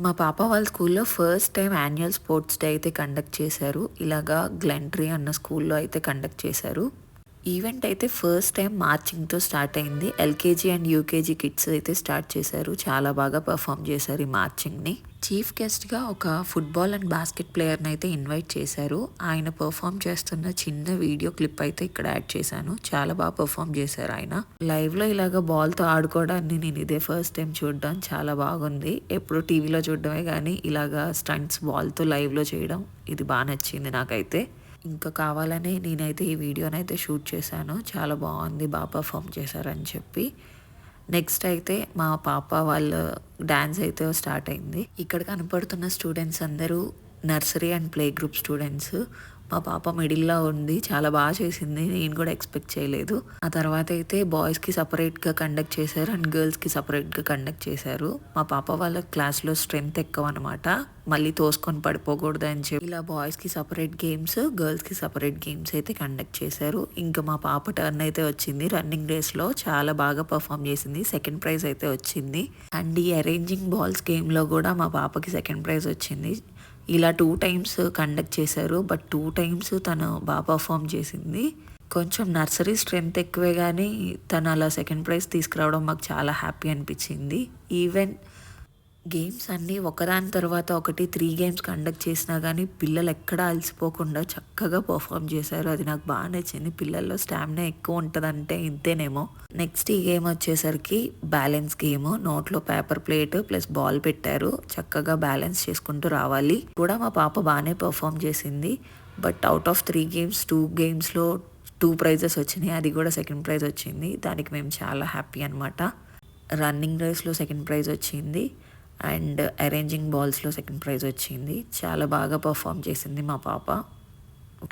మా పాప వాళ్ళ స్కూల్లో first time annual sports day అయితే కండక్ట్ చేశారు. ఇలాగా గ్లెంట్రీ అన్న స్కూల్లో అయితే కండక్ట్ చేశారు. ఈవెంట్ అయితే ఫస్ట్ టైం మార్చింగ్తో స్టార్ట్ అయింది. ఎల్కేజీ అండ్ యూకేజీ కిడ్స్ అయితే స్టార్ట్ చేశారు. చాలా బాగా పర్ఫామ్ చేశారు ఈ మార్చింగ్ని. చీఫ్ గెస్ట్గా ఒక ఫుట్బాల్ అండ్ బాస్కెట్ ప్లేయర్ని అయితే ఇన్వైట్ చేశారు. ఆయన పర్ఫామ్ చేస్తున్న చిన్న వీడియో క్లిప్ అయితే ఇక్కడ యాడ్ చేశాను. చాలా బాగా పర్ఫామ్ చేశారు ఆయన. లైవ్లో ఇలాగ బాల్తో ఆడుకోవడాన్ని నేను ఇదే ఫస్ట్ టైం చూడడం చాలా బాగుంది. ఎప్పుడు టీవీలో చూడడమే కానీ ఇలాగా స్టంట్స్ బాల్తో లైవ్లో చేయడం ఇది బాగా నచ్చింది నాకైతే. ఇంకా కావాలనే నేనైతే ఈ వీడియోనైతే షూట్ చేశాను. చాలా బాగుంది, బాగా పర్ఫామ్ చేశారని చెప్పి. నెక్స్ట్ అయితే మా పాప వాళ్ళ డ్యాన్స్ అయితే స్టార్ట్ అయింది. ఇక్కడ కనపడుతున్న స్టూడెంట్స్ అందరూ nursery and play group students. మా పాప మిడిల్లో ఉంది, చాలా బాగా చేసింది, నేను కూడా ఎక్స్పెక్ట్ చేయలేదు. ఆ తర్వాత అయితే బాయ్స్కి సపరేట్గా కండక్ట్ చేశారు అండ్ గర్ల్స్కి సపరేట్గా కండక్ట్ చేశారు. మా పాప వాళ్ళ క్లాస్లో స్ట్రెంగ్త్ ఎక్కువ అనమాట, మళ్ళీ తోసుకొని పడిపోకూడదు అని చెప్పి ఇలా బాయ్స్కి సపరేట్ గేమ్స్, గర్ల్స్కి సపరేట్ గేమ్స్ అయితే కండక్ట్ చేశారు. ఇంకా మా పాప టర్న్ అయితే వచ్చింది. రన్నింగ్ రేస్లో చాలా బాగా పర్ఫామ్ చేసింది, సెకండ్ ప్రైజ్ అయితే వచ్చింది. అండ్ ఈ అరేంజింగ్ బాల్స్ గేమ్లో కూడా మా పాపకి సెకండ్ ప్రైజ్ వచ్చింది. ఇలా 2 టైమ్స్ కండక్ట్ చేశారు, బట్ 2 టైమ్స్ తను బాగా పర్ఫామ్ చేసింది. కొంచెం నర్సరీ స్ట్రెంగ్త్ ఎక్కువే కానీ తను అలా సెకండ్ ప్రైజ్ తీసుకురావడం మాకు చాలా హ్యాపీ అనిపించింది. ఈవెన్ గేమ్స్ అన్నీ ఒకదాని తర్వాత ఒకటి 3 గేమ్స్ కండక్ట్ చేసినా కానీ పిల్లలు ఎక్కడా అలసిపోకుండా చక్కగా పర్ఫామ్ చేశారు. అది నాకు బాగా నచ్చింది. పిల్లల్లో స్టామినా ఎక్కువ ఉంటుందంటే ఇంతేనేమో. నెక్స్ట్ ఈ గేమ్ వచ్చేసరికి బ్యాలెన్స్ గేమ్. నోట్లో పేపర్ ప్లేట్ ప్లస్ బాల్ పెట్టారు, చక్కగా బ్యాలెన్స్ చేసుకుంటూ రావాలి. కూడా మా పాప బాగానే పర్ఫామ్ చేసింది. బట్ అవుట్ ఆఫ్ 3 గేమ్స్ 2 గేమ్స్లో 2 ప్రైజెస్ వచ్చినాయి, అది కూడా సెకండ్ ప్రైజ్ వచ్చింది. దానికి మేము చాలా హ్యాపీ అనమాట. రన్నింగ్ రేస్లో సెకండ్ ప్రైజ్ వచ్చింది అండ్ అరేంజింగ్ బాల్స్లో సెకండ్ ప్రైజ్ వచ్చింది. చాలా బాగా పర్ఫామ్ చేసింది మా పాప.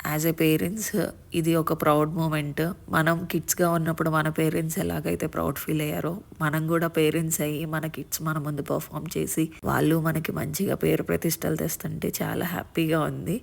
యాజ్ ఎ పేరెంట్స్ ఇది ఒక ప్రౌడ్ మూమెంట్. మనం కిడ్స్గా ఉన్నప్పుడు మన పేరెంట్స్ ఎలాగైతే ప్రౌడ్ ఫీల్ అయ్యారో, మనం కూడా పేరెంట్స్ అయ్యి మన కిడ్స్ మన ముందు పర్ఫామ్ చేసి వాళ్ళు మనకి మంచిగా పేరు ప్రతిష్టలు తెస్తుంటే చాలా హ్యాపీగా ఉంది.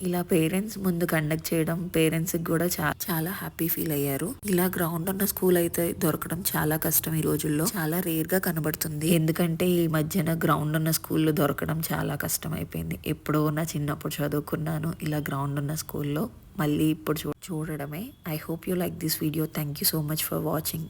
ఇలా పేరెంట్స్ ముందు కండక్ట్ చేయడం పేరెంట్స్కి కూడా చాలా హ్యాపీ ఫీల్ అయ్యారు. ఇలా గ్రౌండ్ ఉన్న స్కూల్ అయితే దొరకడం చాలా కష్టం ఈ రోజుల్లో, చాలా రేర్గా కనబడుతుంది. ఎందుకంటే ఈ మధ్యన గ్రౌండ్ ఉన్న స్కూల్లో దొరకడం చాలా కష్టం అయిపోయింది. ఎప్పుడో నా చిన్నప్పుడు చదువుకున్నాను ఇలా గ్రౌండ్ ఉన్న స్కూల్లో, మళ్ళీ ఇప్పుడు చూడడమే. I hope you like this video. Thank you so much for watching.